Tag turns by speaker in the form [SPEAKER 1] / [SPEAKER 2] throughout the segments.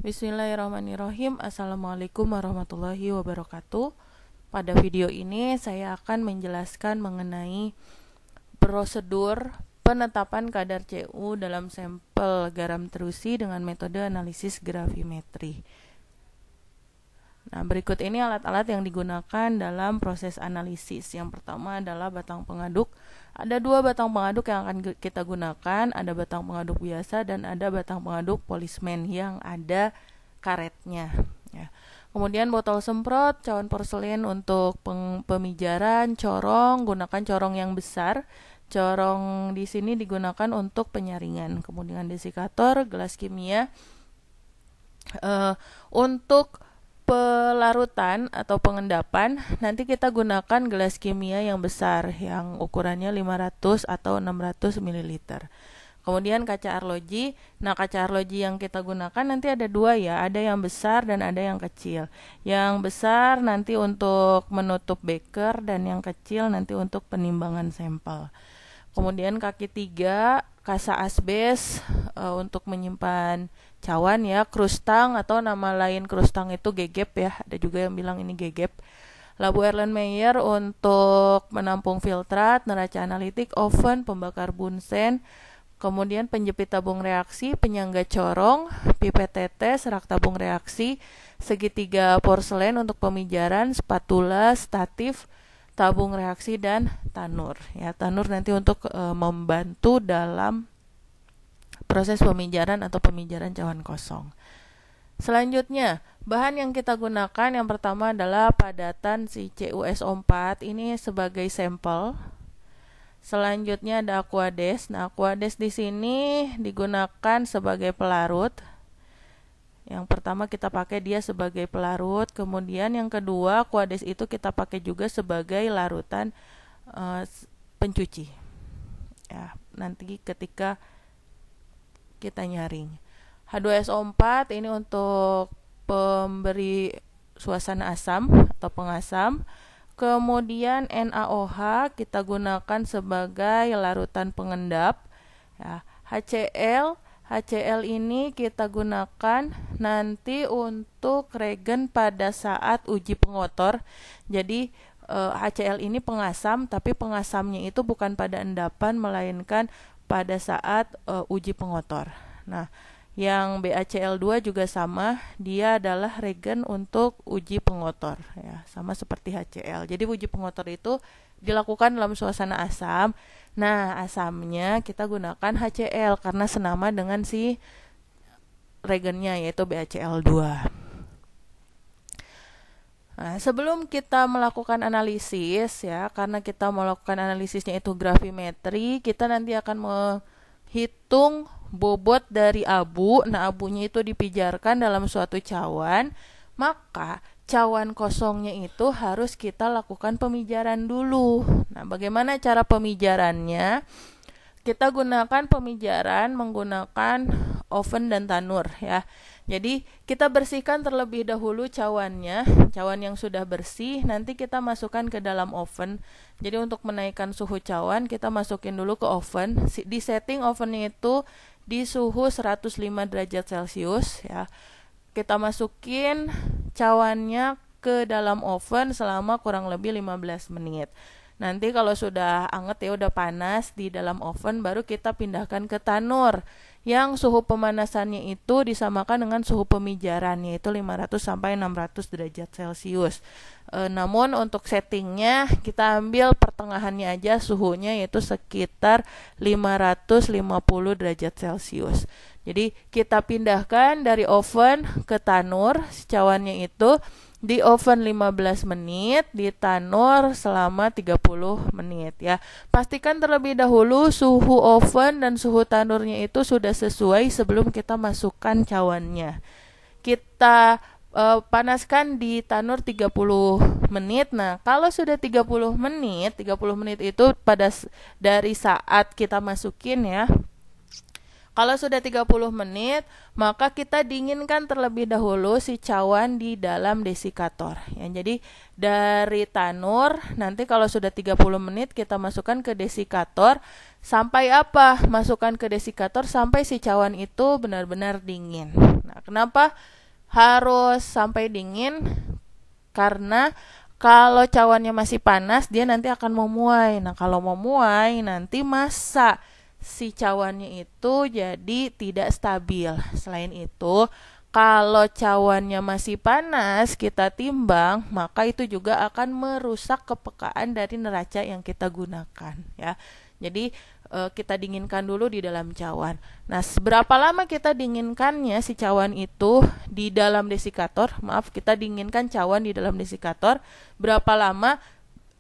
[SPEAKER 1] Bismillahirrahmanirrahim. Assalamualaikum warahmatullahi wabarakatuh. Pada video ini saya akan menjelaskan mengenai prosedur penetapan kadar Cu dalam sampel garam terusi dengan metode analisis gravimetri. Nah, berikut ini alat-alat yang digunakan dalam proses analisis. Yang pertama adalah batang pengaduk. Ada dua batang pengaduk yang akan kita gunakan, ada batang pengaduk biasa dan ada batang pengaduk polismen yang ada karetnya. Ya. Kemudian botol semprot, cawan porselin untuk pemijaran, corong, gunakan corong yang besar. Corong di sini digunakan untuk penyaringan. Kemudian desikator, gelas kimia. Untuk pelarutan atau pengendapan, nanti kita gunakan gelas kimia yang besar yang ukurannya 500 atau 600 ml. Kemudian kaca arloji. Nah, kaca arloji yang kita gunakan nanti ada dua ya, ada yang besar dan ada yang kecil. Yang besar nanti untuk menutup beker dan yang kecil nanti untuk penimbangan sampel. Kemudian kaki 3, kasa asbes untuk menyimpan cawan ya, krustang atau nama lain krustang itu gegep ya, ada juga yang bilang ini gegep. Labu Erlenmeyer untuk menampung filtrat, neraca analitik, oven, pembakar bunsen. Kemudian penjepit tabung reaksi, penyangga corong, pipet tetes, rak tabung reaksi, segitiga porselen untuk pemijaran, spatula, statif, tabung reaksi dan tanur. Ya, tanur nanti untuk membantu dalam proses pemijaran atau pemijaran cawan kosong. Selanjutnya, bahan yang kita gunakan yang pertama adalah padatan si CuSO4 ini sebagai sampel. Selanjutnya ada Aquades. Nah, Aquades di sini digunakan sebagai pelarut. Yang pertama kita pakai dia sebagai pelarut, kemudian yang kedua Aquades itu kita pakai juga sebagai larutan pencuci. Ya, nanti ketika kita nyaring. H2SO4 ini untuk pemberi suasana asam atau pengasam. Kemudian NaOH kita gunakan sebagai larutan pengendap. Ya, HCl ini kita gunakan nanti untuk regen pada saat uji pengotor. Jadi HCl ini pengasam, tapi pengasamnya itu bukan pada endapan melainkan pada saat uji pengotor. Nah, yang BaCl2 juga sama, dia adalah regen untuk uji pengotor ya, sama seperti HCl. Jadi uji pengotor itu dilakukan dalam suasana asam. Nah, asamnya kita gunakan HCl karena senama dengan si regennya yaitu BaCl2. Nah, sebelum kita melakukan analisis ya, karena kita melakukan analisisnya itu gravimetri, kita nanti akan menghitung bobot dari abu. Nah, abunya itu dipijarkan dalam suatu cawan, maka cawan kosongnya itu harus kita lakukan pemijaran dulu. Nah, bagaimana cara pemijarannya? Kita gunakan pemijaran menggunakan oven dan tanur ya. Jadi kita bersihkan terlebih dahulu cawannya, cawan yang sudah bersih nanti kita masukkan ke dalam oven. Jadi untuk menaikkan suhu cawan kita masukin dulu ke oven. Di setting ovennya itu di suhu 105 derajat Celcius ya. Kita masukin cawannya ke dalam oven selama kurang lebih 15 menit. Nanti kalau sudah anget ya, udah panas di dalam oven, baru kita pindahkan ke tanur yang suhu pemanasannya itu disamakan dengan suhu pemijaran, yaitu 500 sampai 600 derajat Celcius. Namun untuk settingnya kita ambil pertengahannya aja suhunya, yaitu sekitar 550 derajat Celcius. Jadi kita pindahkan dari oven ke tanur, cawannya itu di oven 15 menit, di tanur selama 30 menit ya. Pastikan terlebih dahulu suhu oven dan suhu tanurnya itu sudah sesuai sebelum kita masukkan cawannya. Kita panaskan di tanur 30 menit. Nah, kalau sudah 30 menit itu dari saat kita masukin ya. Kalau sudah 30 menit, maka kita dinginkan terlebih dahulu si cawan di dalam desikator. Ya, jadi dari tanur, nanti kalau sudah 30 menit kita masukkan ke desikator Sampai apa? Masukkan ke desikator sampai si cawan itu benar-benar dingin. Nah, kenapa harus sampai dingin? Karena kalau cawannya masih panas, dia nanti akan memuai. Nah, kalau memuai, nanti masa si cawannya itu jadi tidak stabil. Selain itu, kalau cawannya masih panas, kita timbang, maka itu juga akan merusak kepekaan dari neraca yang kita gunakan, ya. Jadi kita dinginkan dulu di dalam cawan. Nah, seberapa lama kita dinginkannya si cawan itu di dalam desikator? Maaf, kita dinginkan cawan di dalam desikator. Berapa lama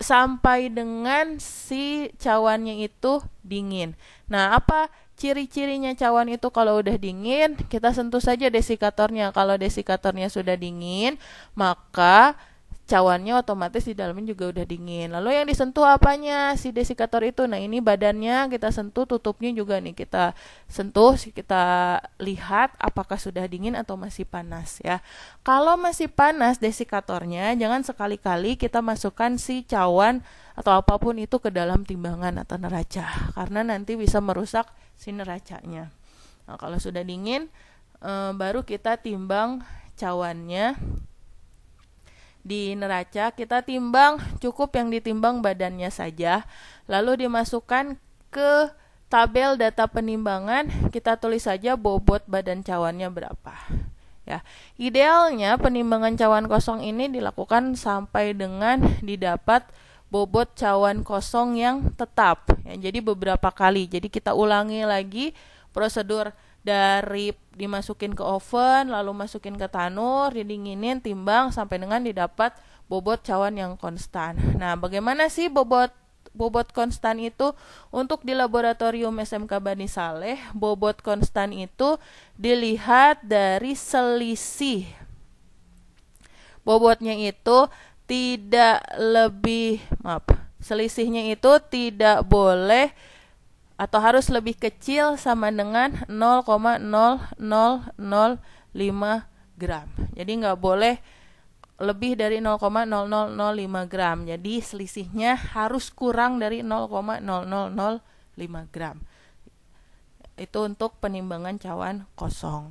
[SPEAKER 1] sampai dengan si cawannya itu dingin? Nah, apa ciri-cirinya cawan itu kalau udah dingin? Kita sentuh saja desikatornya. Kalau desikatornya sudah dingin, maka cawannya otomatis di dalamnya juga udah dingin. Lalu yang disentuh apanya? Si desikator itu. Nah, ini badannya kita sentuh, tutupnya juga nih kita sentuh, kita lihat apakah sudah dingin atau masih panas, ya. Kalau masih panas desikatornya, jangan sekali-kali kita masukkan si cawan atau apapun itu ke dalam timbangan atau neraca, karena nanti bisa merusak si neracanya. Nah, kalau sudah dingin, baru kita timbang cawannya di neraca. Kita timbang, cukup yang ditimbang badannya saja, lalu dimasukkan ke tabel data penimbangan. Kita tulis saja bobot badan cawannya berapa, ya. Idealnya penimbangan cawan kosong ini dilakukan sampai dengan didapat bobot cawan kosong yang tetap, ya. Jadi beberapa kali, jadi kita ulangi lagi prosedur dari dimasukin ke oven, lalu masukin ke tanur, didinginin, timbang sampai dengan didapat bobot cawan yang konstan. Nah, bagaimana sih bobot konstan itu? Untuk di laboratorium SMK Bani Saleh, bobot konstan itu dilihat dari selisih bobotnya itu tidak lebih, selisihnya itu tidak boleh atau harus lebih kecil sama dengan 0,0005 gram. Jadi nggak boleh lebih dari 0,0005 gram. Jadi selisihnya harus kurang dari 0,0005 gram. Itu untuk penimbangan cawan kosong.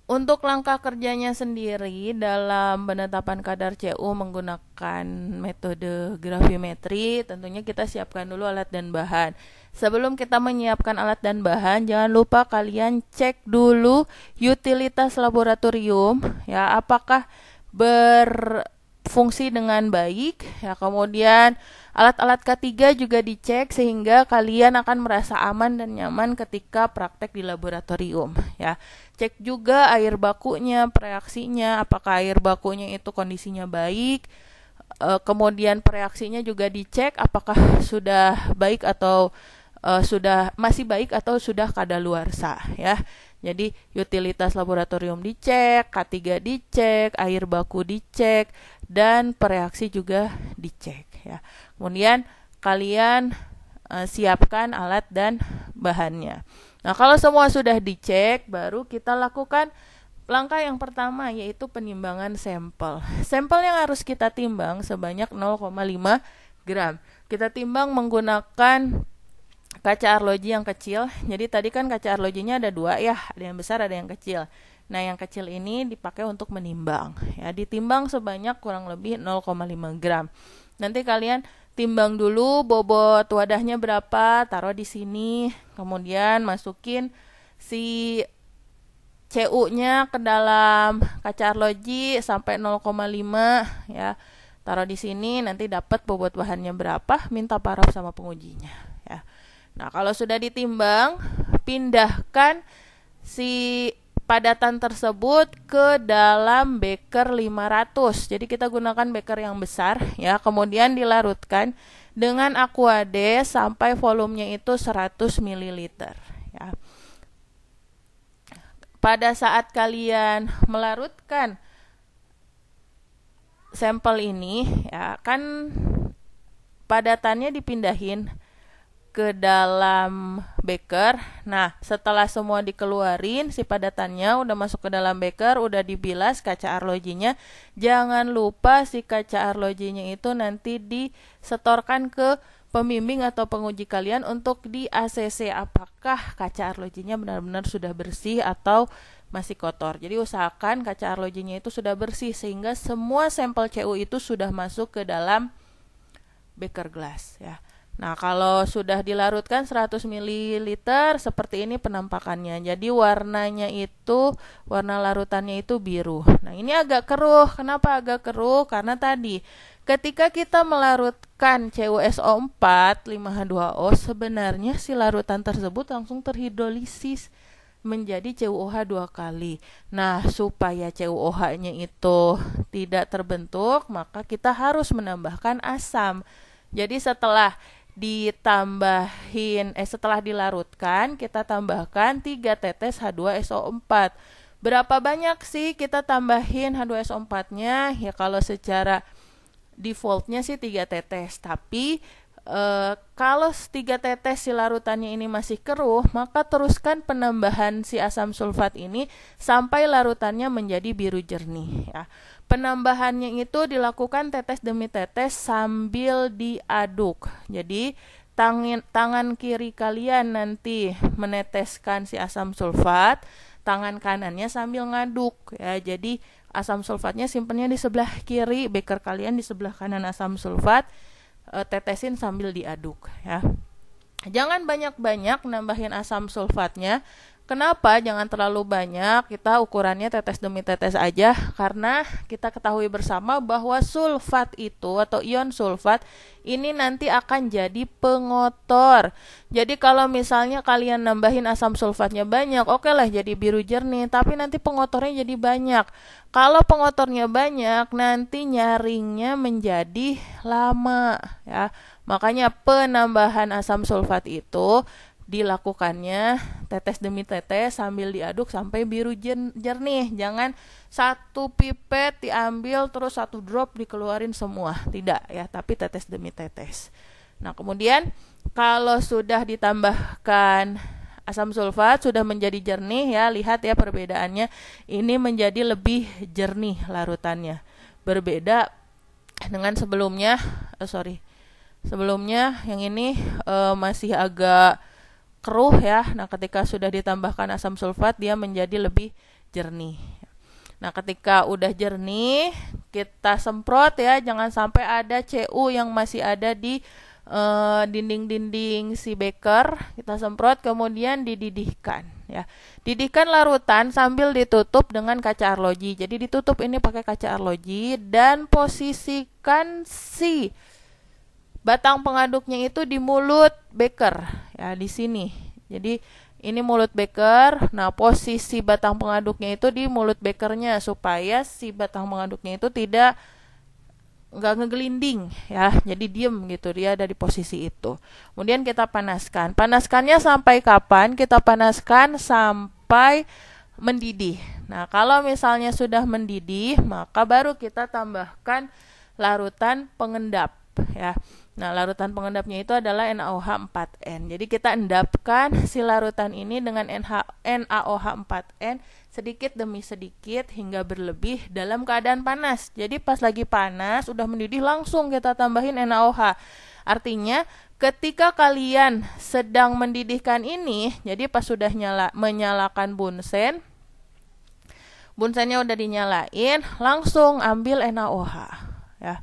[SPEAKER 1] Untuk langkah kerjanya sendiri dalam penetapan kadar CU menggunakan metode gravimetri, tentunya kita siapkan dulu alat dan bahan. Sebelum kita menyiapkan alat dan bahan, jangan lupa kalian cek dulu utilitas laboratorium, ya, apakah berfungsi dengan baik, ya. Kemudian alat-alat K3 juga dicek sehingga kalian akan merasa aman dan nyaman ketika praktek di laboratorium, ya. Cek juga air bakunya, reaksinya, apakah air bakunya itu kondisinya baik. Kemudian reaksinya juga dicek apakah sudah baik atau sudah masih baik atau sudah kadaluarsa, ya. Jadi utilitas laboratorium dicek, K3 dicek, air baku dicek, dan reaksi juga dicek, ya. Kemudian kalian siapkan alat dan bahannya. Nah, kalau semua sudah dicek, baru kita lakukan langkah yang pertama, yaitu penimbangan sampel. Sampel yang harus kita timbang sebanyak 0,5 gram. Kita timbang menggunakan kaca arloji yang kecil. Jadi tadi kan kaca arlojinya ada dua, ya, ada yang besar, ada yang kecil. Nah, yang kecil ini dipakai untuk menimbang, ya. Ditimbang sebanyak kurang lebih 0,5 gram. Nanti kalian timbang dulu bobot wadahnya berapa, taruh di sini, kemudian masukin si CU-nya ke dalam kaca arloji sampai 0,5, ya. Taruh di sini, nanti dapat bobot bahannya berapa, minta paraf sama pengujinya, ya. Nah, kalau sudah ditimbang, pindahkan si padatan tersebut ke dalam beker 500. Jadi kita gunakan beker yang besar, ya. Kemudian dilarutkan dengan aquade sampai volumenya itu 100 ml, ya. Pada saat kalian melarutkan sampel ini, ya, kan padatannya dipindahin ke dalam beker. Nah, setelah semua dikeluarin, si padatannya udah masuk ke dalam beker, udah dibilas kaca arlojinya. Jangan lupa si kaca arlojinya itu nanti disetorkan ke pembimbing atau penguji kalian untuk di ACC apakah kaca arlojinya benar-benar sudah bersih atau masih kotor. Jadi usahakan kaca arlojinya itu sudah bersih sehingga semua sampel CU itu sudah masuk ke dalam beker gelas ya. Nah, kalau sudah dilarutkan 100 ml seperti ini penampakannya. Jadi warna larutannya itu biru. Nah, ini agak keruh. Kenapa agak keruh? Karena tadi ketika kita melarutkan CuSO4 5H2O, sebenarnya si larutan tersebut langsung terhidrolisis menjadi CuOH 2 kali. Nah, supaya CuOH-nya itu tidak terbentuk, maka kita harus menambahkan asam. Jadi setelah dilarutkan, kita tambahkan 3 tetes H2SO4. Berapa banyak sih kita tambahin H2SO4-nya? Ya kalau secara defaultnya sih 3 tetes, tapi kalau 3 tetes si larutannya ini masih keruh, maka teruskan penambahan si asam sulfat ini sampai larutannya menjadi biru jernih ya. Penambahannya itu dilakukan tetes demi tetes sambil diaduk. Jadi tangan kiri kalian nanti meneteskan si asam sulfat, tangan kanannya sambil ngaduk ya. Jadi asam sulfatnya simpennya di sebelah kiri, beker kalian di sebelah kanan asam sulfat, tetesin sambil diaduk ya. Jangan banyak-banyak nambahin asam sulfatnya. Kenapa? Jangan terlalu banyak, kita ukurannya tetes demi tetes aja, karena kita ketahui bersama bahwa sulfat itu atau ion sulfat ini nanti akan jadi pengotor. Jadi kalau misalnya kalian nambahin asam sulfatnya banyak, oke lah jadi biru jernih, tapi nanti pengotornya jadi banyak. Kalau pengotornya banyak, nanti nyaringnya menjadi lama ya. Makanya penambahan asam sulfat itu dilakukannya tetes demi tetes sambil diaduk sampai biru jernih. Jangan satu pipet diambil terus 1 drop dikeluarin semua, tidak ya, tapi tetes demi tetes. Nah, kemudian kalau sudah ditambahkan asam sulfat sudah menjadi jernih ya, lihat ya perbedaannya, ini menjadi lebih jernih larutannya, berbeda dengan sebelumnya. Sebelumnya yang ini masih agak keruh ya. Nah, ketika sudah ditambahkan asam sulfat dia menjadi lebih jernih. Nah, ketika udah jernih kita semprot ya, jangan sampai ada CU yang masih ada di dinding-dinding si beker. Kita semprot kemudian dididihkan ya. Didihkan larutan sambil ditutup dengan kaca arloji. Jadi ditutup ini pakai kaca arloji dan posisikan si batang pengaduknya itu di mulut beker ya, di sini. Jadi ini mulut beker. Nah, posisi batang pengaduknya itu di mulut bekernya supaya si batang pengaduknya itu nggak ngegelinding ya. Jadi diem gitu, dia ada di posisi itu. Kemudian kita panaskan. Panaskannya sampai kapan? Kita panaskan sampai mendidih. Nah, kalau misalnya sudah mendidih, maka baru kita tambahkan larutan pengendap ya. Nah, larutan pengendapnya itu adalah NaOH4N. Jadi kita endapkan si larutan ini dengan NaOH4N sedikit demi sedikit hingga berlebih dalam keadaan panas. Jadi pas lagi panas, udah mendidih langsung kita tambahin NaOH. Artinya ketika kalian sedang mendidihkan ini, jadi pas sudah menyalakan bunsennya udah dinyalain, langsung ambil NaOH ya.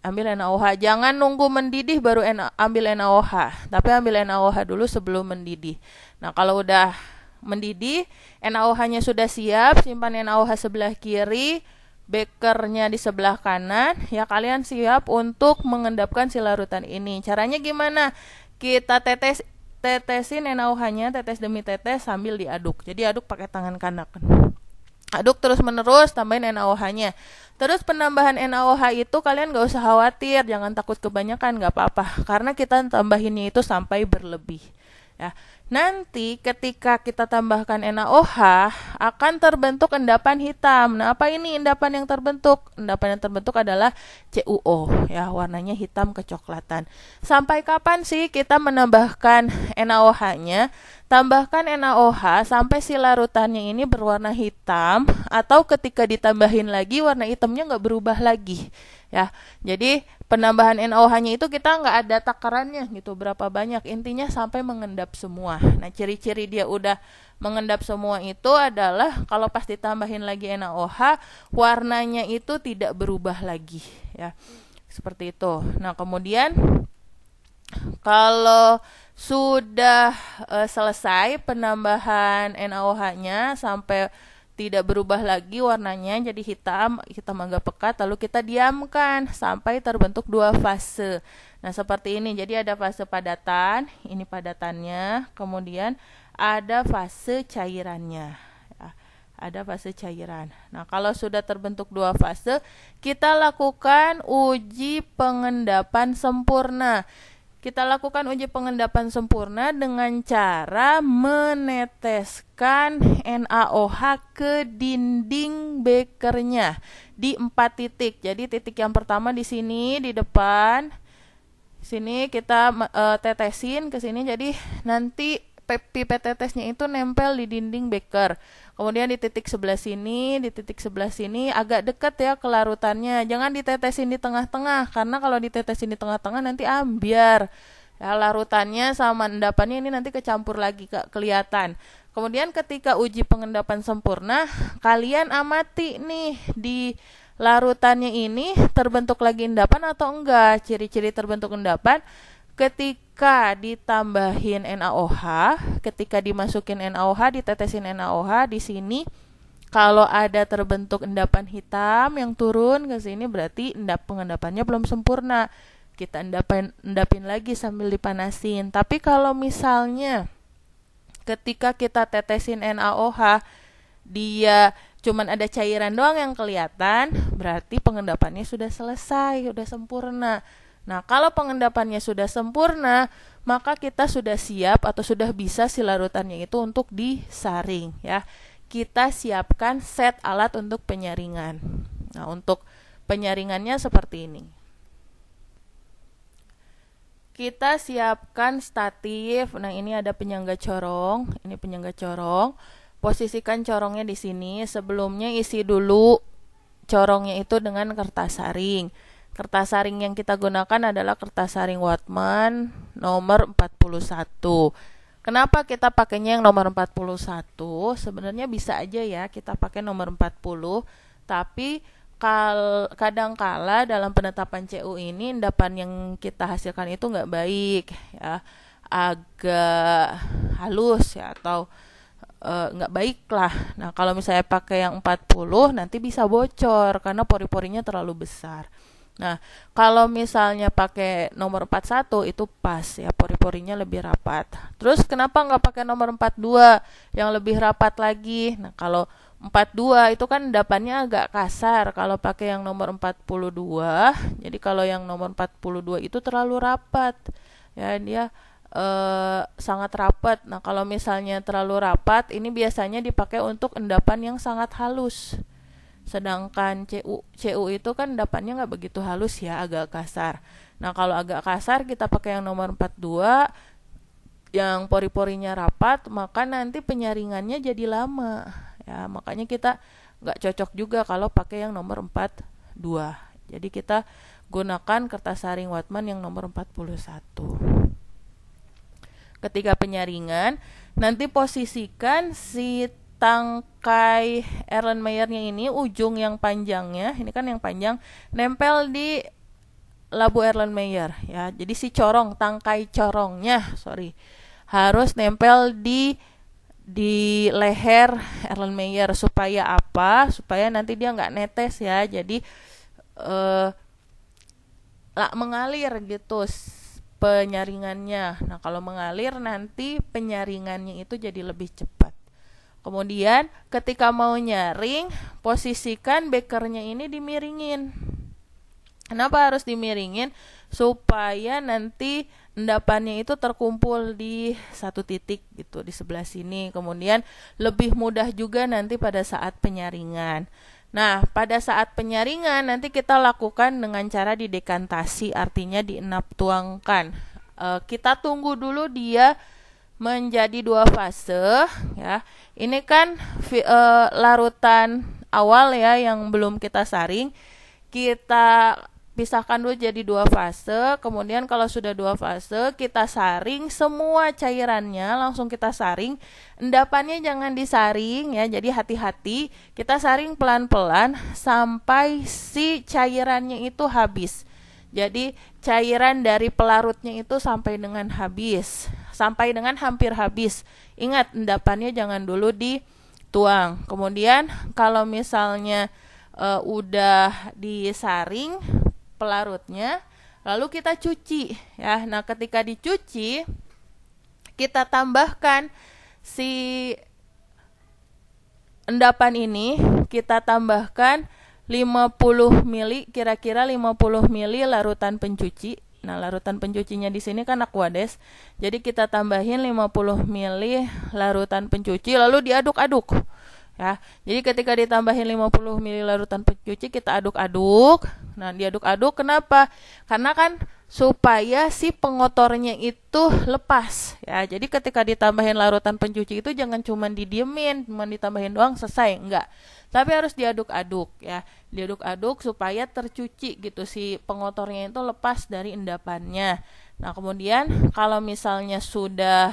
[SPEAKER 1] Ambil NaOH, jangan nunggu mendidih baru ambil NaOH, tapi ambil NaOH dulu sebelum mendidih. Nah, kalau udah mendidih, NaOH-nya sudah siap, simpan NaOH sebelah kiri, bekernya di sebelah kanan, ya kalian siap untuk mengendapkan si larutan ini. Caranya gimana? Kita tetesin NaOH-nya, tetes demi tetes sambil diaduk. Jadi aduk pakai tangan kanan. Aduk terus menerus, tambahin NaOH-nya. Terus penambahan NaOH itu kalian gak usah khawatir, jangan takut kebanyakan, gak apa-apa. Karena kita tambahinnya itu sampai berlebih ya. Nanti ketika kita tambahkan NaOH akan terbentuk endapan hitam. Nah, apa ini endapan yang terbentuk? Endapan yang terbentuk adalah CuO ya, warnanya hitam kecoklatan. Sampai kapan sih kita menambahkan NaOH-nya? Tambahkan NaOH sampai si larutannya ini berwarna hitam, atau ketika ditambahin lagi warna hitamnya nggak berubah lagi ya. Jadi penambahan NaOH-nya itu kita nggak ada takarannya gitu berapa banyak, intinya sampai mengendap semua. Nah, ciri-ciri dia udah mengendap semua itu adalah kalau pas ditambahin lagi NaOH warnanya itu tidak berubah lagi ya, seperti itu. Nah, kemudian kalau sudah selesai penambahan NaOH-nya sampai tidak berubah lagi warnanya jadi hitam agak pekat, lalu kita diamkan sampai terbentuk dua fase. Nah, seperti ini. Jadi ada fase padatan, ini padatannya, kemudian ada fase cairannya. Ya, ada fase cairan. Nah, kalau sudah terbentuk dua fase, kita lakukan uji pengendapan sempurna. Kita lakukan uji pengendapan sempurna dengan cara meneteskan NaOH ke dinding bekernya di 4 titik. Jadi titik yang pertama di sini di depan. Sini kita tetesin ke sini, jadi nanti pipet tetesnya itu nempel di dinding beker. Kemudian di titik sebelah sini, agak dekat ya ke larutannya. Jangan ditetesin di tengah-tengah, karena kalau ditetesin di tengah-tengah nanti ambiar. Ya, larutannya sama endapannya ini nanti kecampur lagi, kelihatan. Kemudian ketika uji pengendapan sempurna, kalian amati nih di larutannya ini terbentuk lagi endapan atau enggak. Ciri-ciri terbentuk endapan ketika ditambahin NaOH, ketika dimasukin NaOH, ditetesin NaOH di sini, kalau ada terbentuk endapan hitam yang turun ke sini berarti pengendapannya belum sempurna. Kita endapin lagi sambil dipanasin. Tapi kalau misalnya ketika kita tetesin NaOH dia cuman ada cairan doang yang kelihatan, berarti pengendapannya sudah selesai, sudah sempurna. Nah, kalau pengendapannya sudah sempurna, maka kita sudah siap atau sudah bisa si larutannya itu untuk disaring ya. Kita siapkan set alat untuk penyaringan. Nah, untuk penyaringannya seperti ini. Kita siapkan statif. Nah, ini ada penyangga corong, ini penyangga corong. Posisikan corongnya di sini. Sebelumnya isi dulu corongnya itu dengan kertas saring. Kertas saring yang kita gunakan adalah kertas saring Wattmann nomor 41. Kenapa kita pakainya yang nomor 41? Sebenarnya bisa aja ya kita pakai nomor 40, tapi kadangkala dalam penetapan CU ini endapan yang kita hasilkan itu nggak baik ya, agak halus ya, atau nggak baik lah. Nah, kalau misalnya pakai yang 40 nanti bisa bocor karena pori-porinya terlalu besar. Nah, kalau misalnya pakai nomor 41 itu pas ya, pori-porinya lebih rapat. Terus kenapa nggak pakai nomor 42 yang lebih rapat lagi? Nah, kalau 42 itu kan endapannya agak kasar kalau pakai yang nomor 42. Jadi kalau yang nomor 42 itu terlalu rapat. Ya, dia sangat rapat. Nah, kalau misalnya terlalu rapat, ini biasanya dipakai untuk endapan yang sangat halus. Sedangkan CU itu kan endapannya nggak begitu halus ya, agak kasar. Nah, kalau agak kasar kita pakai yang nomor 42 yang pori-porinya rapat, maka nanti penyaringannya jadi lama. Ya, makanya kita nggak cocok juga kalau pakai yang nomor 42. Jadi kita gunakan kertas saring Wattmann yang nomor 41. Ketika penyaringan, nanti posisikan si tangkai Erlenmeyernya ini, ujung yang panjangnya, ini kan yang panjang, nempel di labu Erlenmeyer ya. Jadi si tangkai corongnya, harus nempel di leher Erlenmeyer. Supaya apa? Supaya nanti dia nggak netes ya. Jadi mengalir gitu penyaringannya. Nah, kalau mengalir nanti penyaringannya itu jadi lebih cepat. Kemudian ketika mau nyaring, posisikan bekernya ini dimiringin. Kenapa harus dimiringin? Supaya nanti endapannya itu terkumpul di satu titik gitu di sebelah sini. Kemudian lebih mudah juga nanti pada saat penyaringan. Nah, pada saat penyaringan nanti kita lakukan dengan cara didekantasi, artinya dienap tuangkan. Kita tunggu dulu dia menjadi dua fase ya. Ini kan larutan awal ya yang belum kita saring. Kita pisahkan dulu jadi dua fase, kemudian kalau sudah dua fase kita saring semua cairannya, langsung kita saring. Endapannya jangan disaring ya, jadi hati-hati, kita saring pelan-pelan sampai si cairannya itu habis. Jadi cairan dari pelarutnya itu sampai dengan habis, sampai dengan hampir habis. Ingat, endapannya jangan dulu dituang. Kemudian kalau misalnya udah disaring pelarutnya, lalu kita cuci ya. Nah, ketika dicuci kita tambahkan si endapan ini, kita tambahkan 50 ml, kira-kira 50 ml larutan pencuci. Nah, larutan pencucinya di sini kan Aquades. Jadi kita tambahin 50 ml larutan pencuci lalu diaduk-aduk. Ya, jadi ketika ditambahin 50 ml larutan pencuci kita aduk-aduk. Nah, diaduk-aduk kenapa? Karena kan supaya si pengotornya itu lepas ya. Jadi ketika ditambahin larutan pencuci itu jangan cuma didiemin, cuma ditambahin doang selesai, enggak. Tapi harus diaduk-aduk ya. Diaduk-aduk supaya tercuci gitu si pengotornya itu lepas dari endapannya. Nah, kemudian kalau misalnya sudah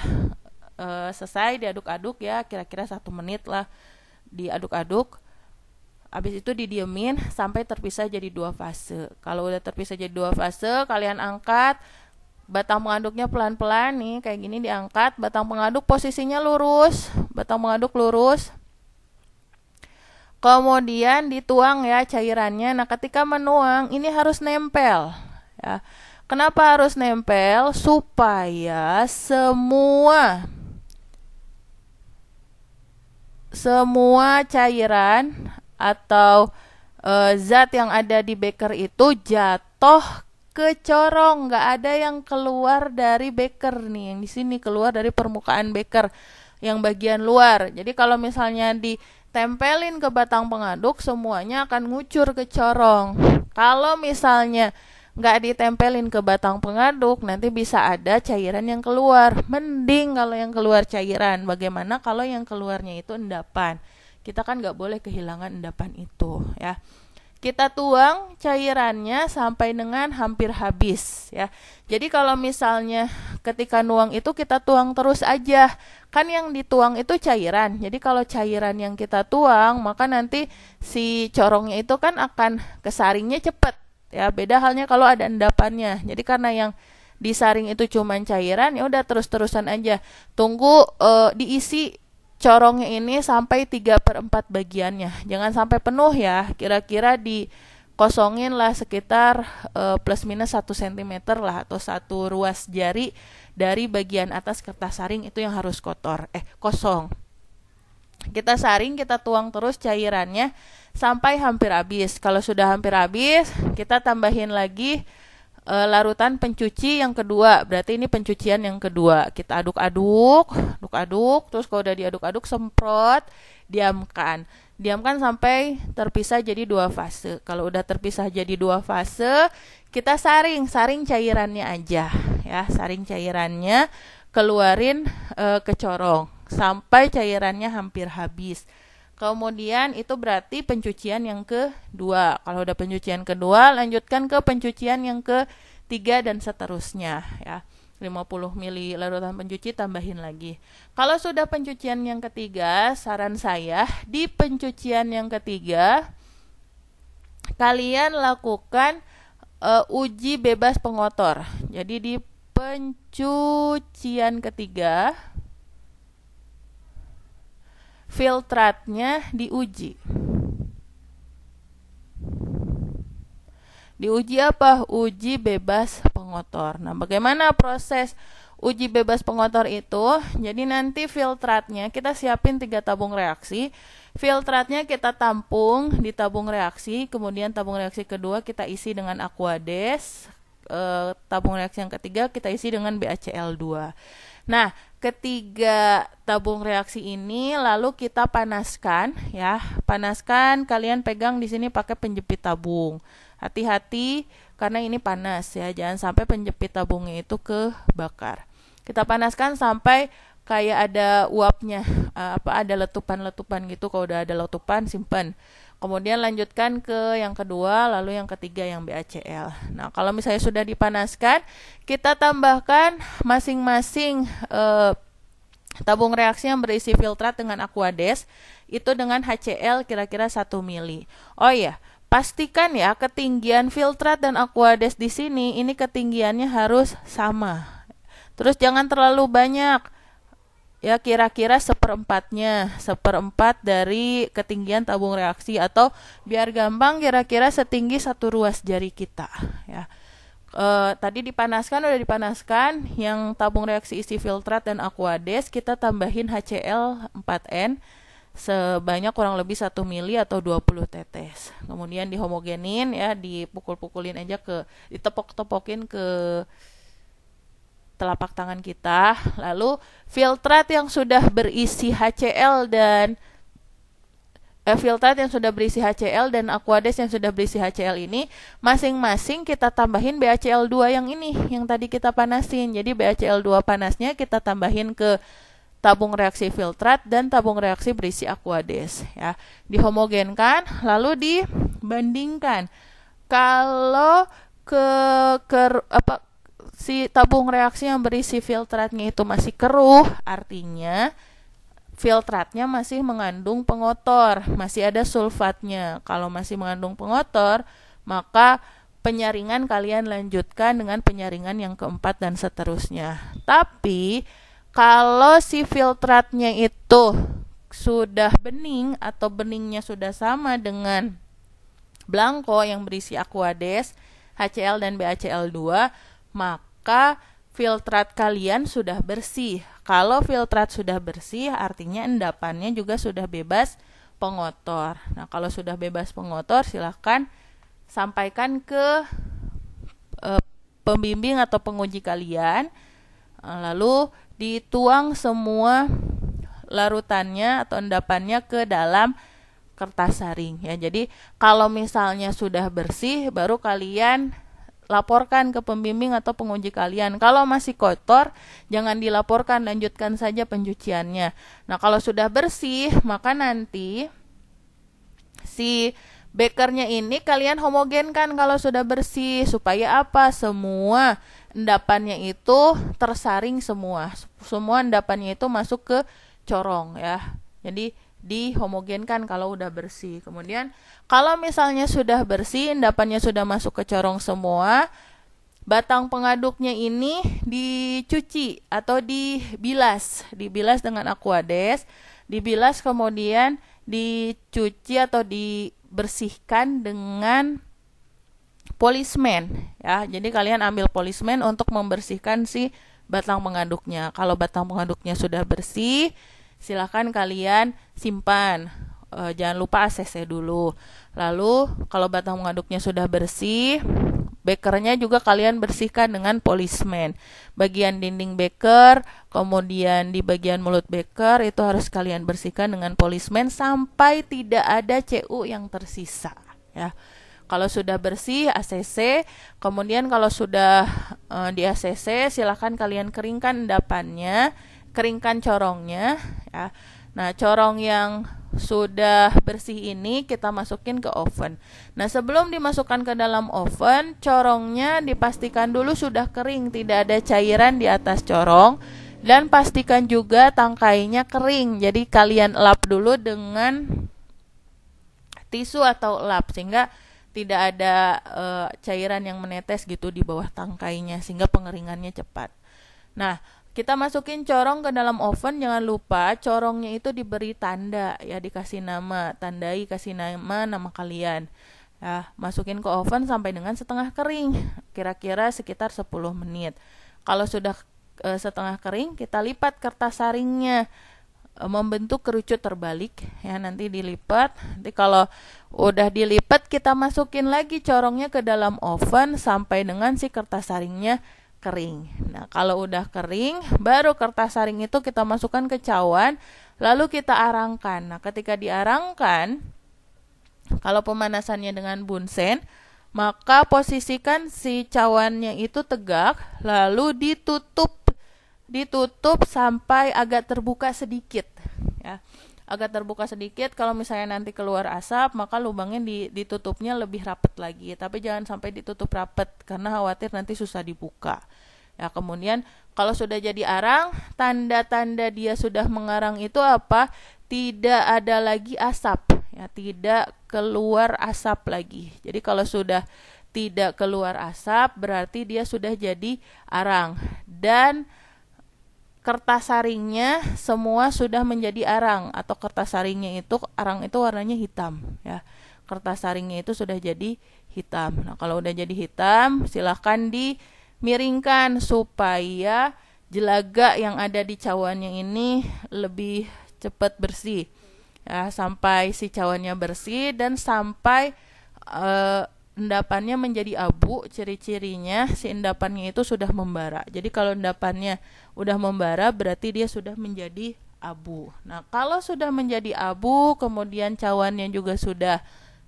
[SPEAKER 1] selesai diaduk-aduk ya, kira-kira 1 menit lah diaduk-aduk. Habis itu didiemin sampai terpisah jadi dua fase. Kalau udah terpisah jadi dua fase, kalian angkat batang pengaduknya pelan-pelan nih, kayak gini diangkat. Batang pengaduk posisinya lurus, batang pengaduk lurus. Kemudian dituang ya cairannya. Nah, ketika menuang ini harus nempel ya. Kenapa harus nempel? Supaya semua cairan atau zat yang ada di beker itu jatuh ke corong, nggak ada yang keluar dari beker nih, yang di sini keluar dari permukaan beker yang bagian luar. Jadi kalau misalnya ditempelin ke batang pengaduk, semuanya akan ngucur ke corong. Kalau misalnya nggak ditempelin ke batang pengaduk, nanti bisa ada cairan yang keluar. Mending kalau yang keluar cairan. Bagaimana kalau yang keluarnya itu endapan? Kita kan nggak boleh kehilangan endapan itu ya. Kita tuang cairannya sampai dengan hampir habis ya. Jadi kalau misalnya ketika nuang itu kita tuang terus aja. Kan yang dituang itu cairan. Jadi kalau cairan yang kita tuang, maka nanti si corongnya itu kan akan kesaringnya cepat. Ya, beda halnya kalau ada endapannya. Jadi karena yang disaring itu cuma cairan, ya udah terus-terusan aja. Tunggu diisi corongnya ini sampai 3/4 bagiannya. Jangan sampai penuh ya. Kira-kira dikosongin lah sekitar plus minus 1 cm lah atau 1 ruas jari dari bagian atas kertas saring itu yang harus kosong. Kita saring, kita tuang terus cairannya sampai hampir habis. Kalau sudah hampir habis, kita tambahin lagi larutan pencuci yang kedua. Berarti ini pencucian yang kedua. Kita aduk-aduk, terus kalau udah diaduk-aduk semprot, diamkan. Diamkan sampai terpisah jadi dua fase. Kalau udah terpisah jadi dua fase, kita saring cairannya aja ya. Saring cairannya, keluarin ke corong sampai cairannya hampir habis. Kemudian itu berarti pencucian yang kedua. Kalau udah pencucian kedua, lanjutkan ke pencucian yang ketiga dan seterusnya ya. 50 ml larutan pencuci tambahin lagi. Kalau sudah pencucian yang ketiga, saran saya di pencucian yang ketiga kalian lakukan uji bebas pengotor. Jadi di pencucian ketiga filtratnya diuji. Diuji apa? Uji bebas pengotor. Nah, bagaimana proses uji bebas pengotor itu? Jadi nanti filtratnya kita siapin 3 tabung reaksi. Filtratnya kita tampung di tabung reaksi, kemudian tabung reaksi kedua kita isi dengan Aquades. tabung reaksi yang ketiga kita isi dengan BaCl2. Nah, ketiga tabung reaksi ini lalu kita panaskan ya. Panaskan, kalian pegang di sini pakai penjepit tabung. Hati-hati karena ini panas ya. Jangan sampai penjepit tabungnya itu kebakar. Kita panaskan sampai kayak ada uapnya, ada letupan-letupan gitu. Kalau udah ada letupan, simpan. Kemudian lanjutkan ke yang kedua, lalu yang ketiga yang BaCl. Nah, kalau misalnya sudah dipanaskan, kita tambahkan masing-masing tabung reaksi yang berisi filtrat dengan Aquades itu dengan HCl kira-kira 1 mili. Oh iya, pastikan ya ketinggian filtrat dan Aquades di sini ini ketinggiannya harus sama. Terus jangan terlalu banyak. Ya kira-kira seperempat dari ketinggian tabung reaksi, atau biar gampang kira-kira setinggi 1 ruas jari kita ya. Tadi udah dipanaskan yang tabung reaksi isi filtrat dan Aquades, kita tambahin HCl 4N sebanyak kurang lebih 1 mili atau 20 tetes. Kemudian dihomogenin ya, dipukul-pukulin aja, ditepok-tepokin ke telapak tangan kita. Lalu filtrat yang sudah berisi HCl dan Aquades yang sudah berisi HCl ini masing-masing kita tambahin BaCl2 yang ini yang tadi kita panasin. Jadi BaCl2 panasnya kita tambahin ke tabung reaksi filtrat dan tabung reaksi berisi Aquades ya. Dihomogenkan lalu dibandingkan. Kalau si tabung reaksi yang berisi filtratnya itu masih keruh, artinya filtratnya masih mengandung pengotor, masih ada sulfatnya. Kalau masih mengandung pengotor, maka penyaringan kalian lanjutkan dengan penyaringan yang keempat dan seterusnya. Tapi kalau si filtratnya itu sudah bening atau beningnya sudah sama dengan blanko yang berisi Aquades, HCl dan BaCl2, maka filtrat kalian sudah bersih. Kalau filtrat sudah bersih, artinya endapannya juga sudah bebas pengotor. Nah, kalau sudah bebas pengotor, silahkan sampaikan ke pembimbing atau penguji kalian. Lalu dituang semua larutannya atau endapannya ke dalam kertas saring ya. Jadi kalau misalnya sudah bersih, baru kalian laporkan ke pembimbing atau penguji kalian. Kalau masih kotor, jangan dilaporkan, lanjutkan saja pencuciannya. Nah, kalau sudah bersih, maka nanti si bekernya ini kalian homogenkan kalau sudah bersih. Supaya apa? Semua endapannya itu tersaring semua. Semua endapannya itu masuk ke corong ya. Jadi dihomogenkan kalau udah bersih. Kemudian kalau misalnya sudah bersih, endapannya sudah masuk ke corong semua, batang pengaduknya ini dicuci atau dibilas dengan Aquades, dibilas kemudian dicuci atau dibersihkan dengan polismen ya. Jadi kalian ambil polismen untuk membersihkan si batang pengaduknya. Kalau batang pengaduknya sudah bersih, silakan kalian simpan. Jangan lupa ACC dulu. Lalu kalau batang pengaduknya sudah bersih, bekernya juga kalian bersihkan dengan polismen. Bagian dinding beker, kemudian di bagian mulut beker itu harus kalian bersihkan dengan polismen sampai tidak ada CU yang tersisa ya. Kalau sudah bersih ACC, kemudian kalau sudah di ACC, silakan kalian keringkan endapannya, keringkan corongnya ya. Nah, corong yang sudah bersih ini kita masukin ke oven. Nah, sebelum dimasukkan ke dalam oven, corongnya dipastikan dulu sudah kering, tidak ada cairan di atas corong, dan pastikan juga tangkainya kering. Jadi kalian lap dulu dengan tisu atau lap sehingga tidak ada cairan yang menetes gitu di bawah tangkainya, sehingga pengeringannya cepat. Nah, kita masukin corong ke dalam oven. Jangan lupa corongnya itu diberi tanda ya, dikasih nama, tandai, kasih nama kalian ya. Masukin ke oven sampai dengan setengah kering, kira-kira sekitar 10 menit. Kalau sudah setengah kering, kita lipat kertas saringnya membentuk kerucut terbalik ya, nanti dilipat. Nanti kalau udah dilipat kita masukin lagi corongnya ke dalam oven sampai dengan si kertas saringnya kering. Nah, kalau udah kering, baru kertas saring itu kita masukkan ke cawan, lalu kita arangkan. Nah, ketika diarangkan, kalau pemanasannya dengan bunsen, maka posisikan si cawannya itu tegak, lalu ditutup sampai agak terbuka sedikit ya. Agak terbuka sedikit, kalau misalnya nanti keluar asap, maka lubangnya ditutupnya lebih rapat lagi. Tapi jangan sampai ditutup rapat karena khawatir nanti susah dibuka. Ya, kemudian kalau sudah jadi arang, tanda-tanda dia sudah mengarang itu apa? Tidak ada lagi asap, ya, tidak keluar asap lagi. Jadi kalau sudah tidak keluar asap, berarti dia sudah jadi arang. Dan kertas saringnya semua sudah menjadi arang, atau kertas saringnya itu, arang itu warnanya hitam ya. Kertas saringnya itu sudah jadi hitam. Nah, kalau udah jadi hitam, silahkan dimiringkan supaya jelaga yang ada di cawannya ini lebih cepat bersih ya, sampai si cawannya bersih dan sampai endapannya menjadi abu. Ciri-cirinya si endapannya itu sudah membara. Jadi kalau endapannya udah membara, berarti dia sudah menjadi abu. Nah, kalau sudah menjadi abu, kemudian cawannya juga sudah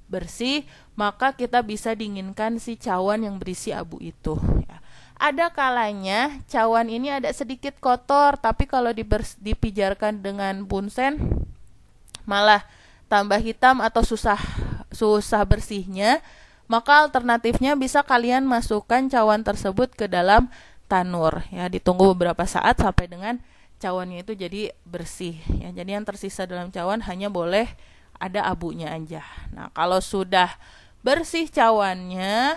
[SPEAKER 1] bersih, maka kita bisa dinginkan si cawan yang berisi abu itu ya. Ada kalanya cawan ini ada sedikit kotor, tapi kalau dipijarkan dengan bunsen malah tambah hitam atau susah bersihnya. Maka alternatifnya bisa kalian masukkan cawan tersebut ke dalam tanur ya, ditunggu beberapa saat sampai dengan cawannya itu jadi bersih ya. Jadi yang tersisa dalam cawan hanya boleh ada abunya aja. Nah, kalau sudah bersih cawannya,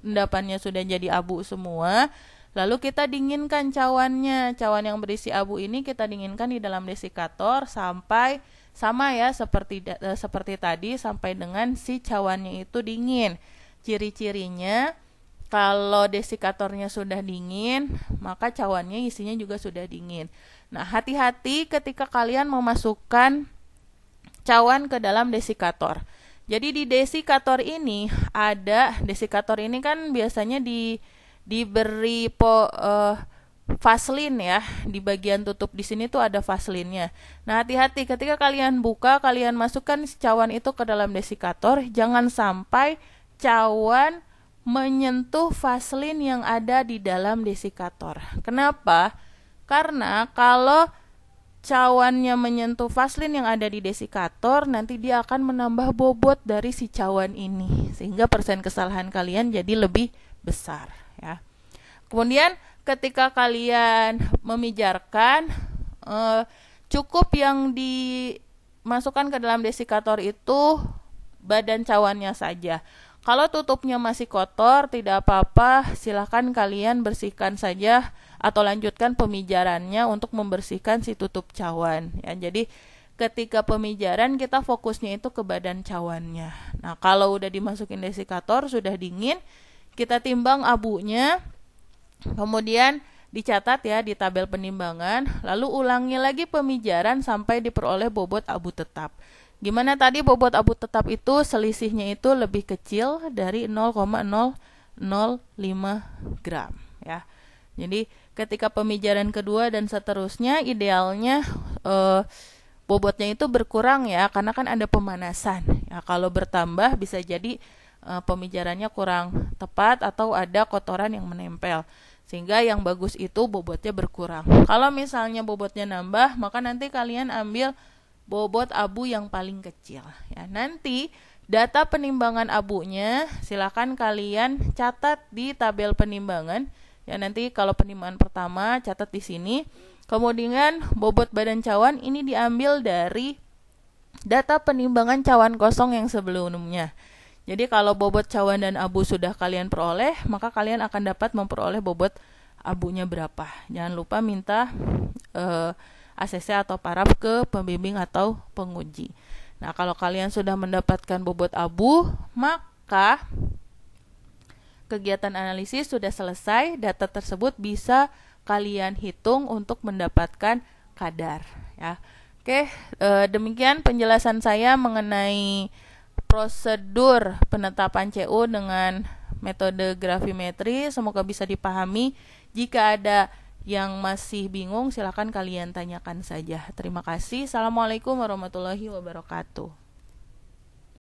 [SPEAKER 1] endapannya sudah jadi abu semua, lalu kita dinginkan cawannya. Cawan yang berisi abu ini kita dinginkan di dalam desikator sampai sama ya, seperti tadi, sampai dengan si cawannya itu dingin. Ciri-cirinya kalau desikatornya sudah dingin, maka cawannya isinya juga sudah dingin. Nah, hati-hati ketika kalian memasukkan cawan ke dalam desikator. Jadi di desikator ini kan biasanya diberi Vaseline ya, di bagian tutup di sini tuh ada Vaseline-nya. Nah, hati-hati ketika kalian buka, kalian masukkan cawan itu ke dalam desikator, jangan sampai cawan menyentuh Vaseline yang ada di dalam desikator. Kenapa? Karena kalau cawannya menyentuh Vaseline yang ada di desikator, nanti dia akan menambah bobot dari si cawan ini, sehingga persen kesalahan kalian jadi lebih besar ya. Kemudian ketika kalian memijarkan, cukup yang dimasukkan ke dalam desikator itu badan cawannya saja. Kalau tutupnya masih kotor, tidak apa-apa, silahkan kalian bersihkan saja atau lanjutkan pemijarannya untuk membersihkan si tutup cawan ya. Jadi ketika pemijaran kita fokusnya itu ke badan cawannya. Nah, kalau udah dimasukin desikator, sudah dingin, kita timbang abunya. Kemudian dicatat ya di tabel penimbangan, lalu ulangi lagi pemijaran sampai diperoleh bobot abu tetap. Gimana tadi bobot abu tetap itu selisihnya itu lebih kecil dari 0,005 gram ya. Jadi ketika pemijaran kedua dan seterusnya, idealnya bobotnya itu berkurang ya, karena kan ada pemanasan ya. Kalau bertambah bisa jadi pemijarannya kurang tepat atau ada kotoran yang menempel, sehingga yang bagus itu bobotnya berkurang. Kalau misalnya bobotnya nambah, maka nanti kalian ambil bobot abu yang paling kecil ya. Nanti data penimbangan abunya silakan kalian catat di tabel penimbangan ya. Nanti kalau penimbangan pertama catat di sini. Kemudian bobot badan cawan ini diambil dari data penimbangan cawan kosong yang sebelumnya. Jadi kalau bobot cawan dan abu sudah kalian peroleh, maka kalian akan dapat memperoleh bobot abunya berapa. Jangan lupa minta ACC atau paraf ke pembimbing atau penguji. Nah, kalau kalian sudah mendapatkan bobot abu, maka kegiatan analisis sudah selesai. Data tersebut bisa kalian hitung untuk mendapatkan kadar ya. Oke, demikian penjelasan saya mengenai prosedur penetapan CO dengan metode gravimetri. Semoga bisa dipahami. Jika ada yang masih bingung, silakan kalian tanyakan saja. Terima kasih. Assalamualaikum warahmatullahi wabarakatuh.